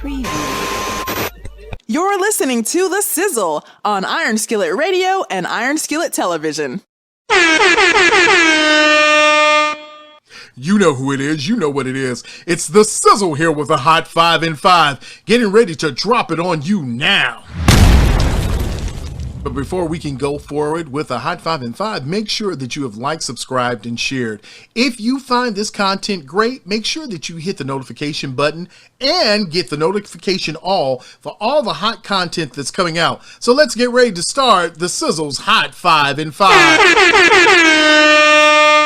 Preview. You're listening to The Sizzle on Iron Skillet Radio and Iron Skillet Television. You know who it is. You know what it is. It's The Sizzle here with a hot 5 in 5, getting ready to drop it on you now. But before we can go forward with a hot 5 in 5, make sure that you have liked, subscribed, and shared. If you find this content great, make sure that you hit the notification button and get the notification all for all the hot content that's coming out. So let's get ready to start The Sizzle's Hot 5 in 5.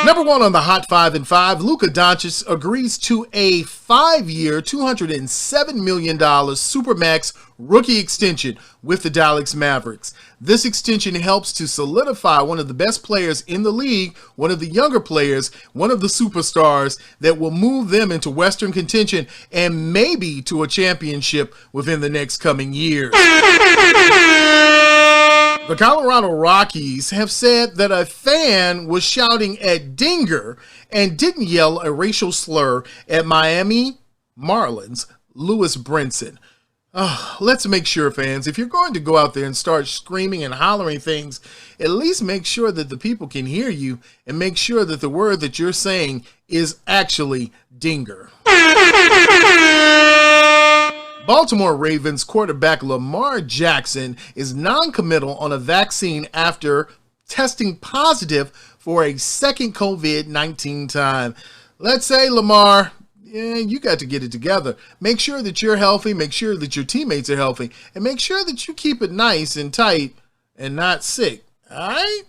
Number one on the Hot 5 in 5, Luka Doncic agrees to a 5-year, $207 million supermax rookie extension with the Dallas Mavericks. This extension helps to solidify one of the best players in the league, one of the younger players, one of the superstars that will move them into Western contention and maybe to a championship within the next coming years. The Colorado Rockies have said that a fan was shouting at Dinger and didn't yell a racial slur at Miami Marlins Lewis Brinson. Let's make sure, fans, if you're going to go out there and start screaming and hollering things, at least make sure that the people can hear you and make sure that the word that you're saying is actually Dinger. Baltimore Ravens quarterback Lamar Jackson is noncommittal on a vaccine after testing positive for a second COVID-19 time. Let's say, Lamar, you got to get it together. Make sure that you're healthy, make sure that your teammates are healthy, and make sure that you keep it nice and tight and not sick. All right?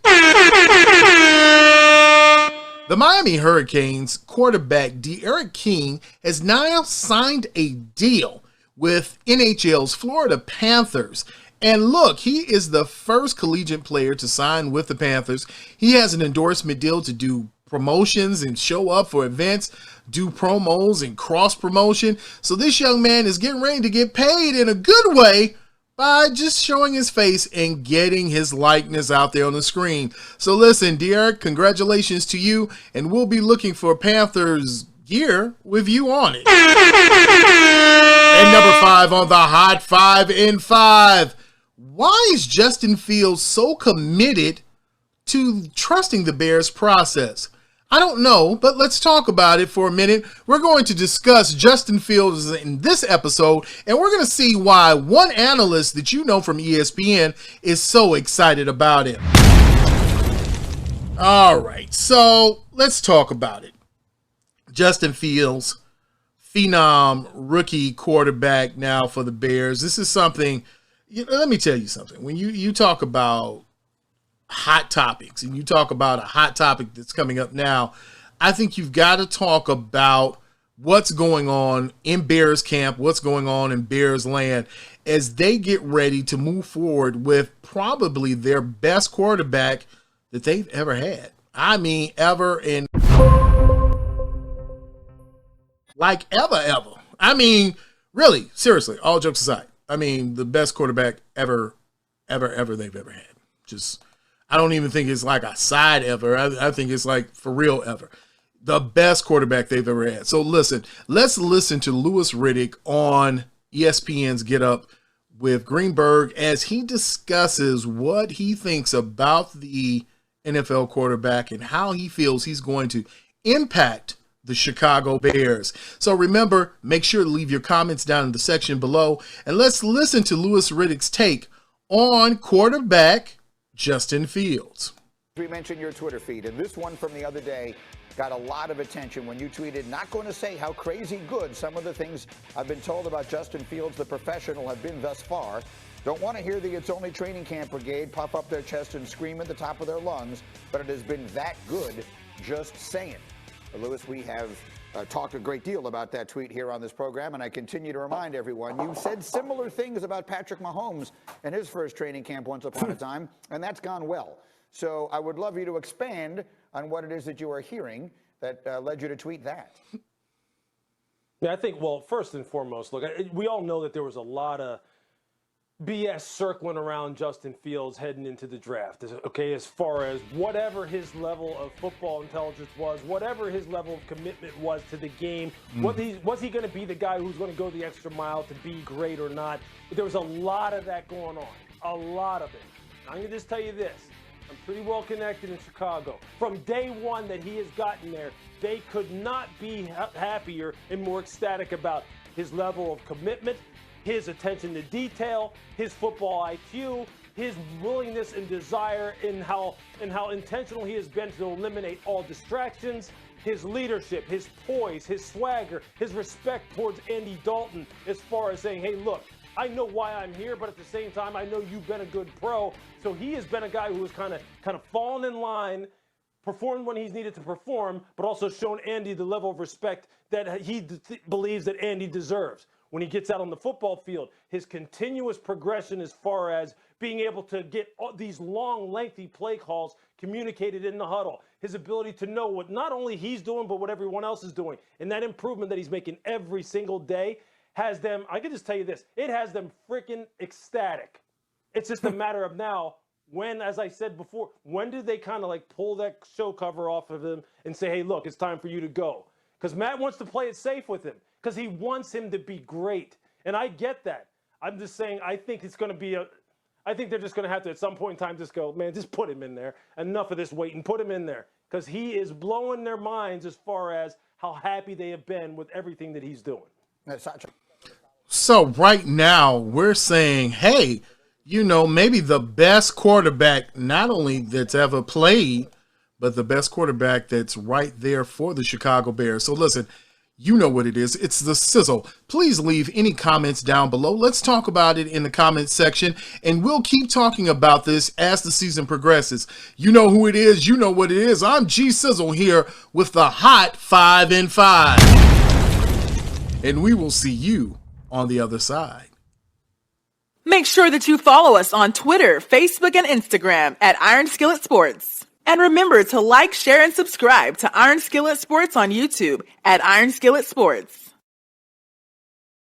The Miami Hurricanes quarterback De'Aaron King has now signed a deal with NHL's Florida Panthers. And look, he is the first collegiate player to sign with the Panthers. He has an endorsement deal to do promotions and show up for events, do promos and cross promotion. So this young man is getting ready to get paid in a good way by just showing his face and getting his likeness out there on the screen. So listen, De'Aaron, congratulations to you, and we'll be looking for Panthers gear with you on it. And number 5 on the Hot 5 in 5. Why is Justin Fields so committed to trusting the Bears process? I don't know, but let's talk about it for a minute. We're going to discuss Justin Fields in this episode, and we're going to see why one analyst that you know from ESPN is so excited about him. All right, so let's talk about it. Justin Fields, phenom rookie quarterback now for the Bears. This is something, let me tell you something. When you talk about hot topics and you talk about a hot topic that's coming up now, I think you've got to talk about what's going on in Bears camp, what's going on in Bears land as they get ready to move forward with probably their best quarterback that they've ever had. I mean, ever, and like ever. I mean, really, seriously, all jokes aside. I mean, the best quarterback ever they've ever had. Just, I don't even think it's like a side ever. I think it's like for real ever. The best quarterback they've ever had. So listen, let's listen to Louis Riddick on ESPN's Get Up with Greenberg as he discusses what he thinks about the NFL quarterback and how he feels he's going to impact the Chicago Bears. So remember, make sure to leave your comments down in the section below, and let's listen to Louis Riddick's take on quarterback Justin Fields. We mentioned your Twitter feed, and this one from the other day got a lot of attention when you tweeted, not going to say how crazy good some of the things I've been told about Justin Fields, the professional, have been thus far. Don't want to hear the It's Only Training Camp Brigade puff up their chest and scream at the top of their lungs, but it has been that good, just saying. Louis, we have talked a great deal about that tweet here on this program, and I continue to remind everyone, you said similar things about Patrick Mahomes in his first training camp once upon a time, and that's gone well. So I would love you to expand on what it is that you are hearing that led you to tweet that. Yeah, I think, well, first and foremost, look, we all know that there was a lot of BS circling around Justin Fields heading into the draft, okay, as far as whatever his level of football intelligence was, whatever his level of commitment was to the game, was he going to be the guy who's going to go the extra mile to be great or not? But there was a lot of that going on, a lot of it. I'm going to just tell you this. I'm pretty well connected in Chicago. From day one that he has gotten there, they could not be happier and more ecstatic about his level of commitment, his attention to detail, his football IQ, his willingness and desire, and how intentional he has been to eliminate all distractions, his leadership, his poise, his swagger, his respect towards Andy Dalton as far as saying, hey, look, I know why I'm here, but at the same time, I know you've been a good pro. So he has been a guy who has kind of fallen in line, performed when he's needed to perform, but also shown Andy the level of respect that he believes that Andy deserves. When he gets out on the football field, his continuous progression as far as being able to get these long, lengthy play calls communicated in the huddle, his ability to know what not only he's doing, but what everyone else is doing, and that improvement that he's making every single day has them, I can just tell you this, it has them freaking ecstatic. It's just a matter of now, when, as I said before, when do they kind of like pull that show cover off of him and say, hey, look, it's time for you to go? Because Matt wants to play it safe with him because he wants him to be great. And I get that. I'm just saying I think it's going to be I think they're just going to have to at some point in time just go, man, just put him in there. Enough of this waiting. Put him in there because he is blowing their minds as far as how happy they have been with everything that he's doing. So right now we're saying, hey, you know, maybe the best quarterback, not only that's ever played, but the best quarterback that's right there for the Chicago Bears. So listen, you know what it is. It's the Sizzle. Please leave any comments down below. Let's talk about it in the comments section, and we'll keep talking about this as the season progresses. You know who it is. You know what it is. I'm G Sizzle here with the Hot 5 and 5. And we will see you on the other side. Make sure that you follow us on Twitter, Facebook, and Instagram at Iron Skillet Sports. And remember to like, share, and subscribe to Iron Skillet Sports on YouTube at Iron Skillet Sports.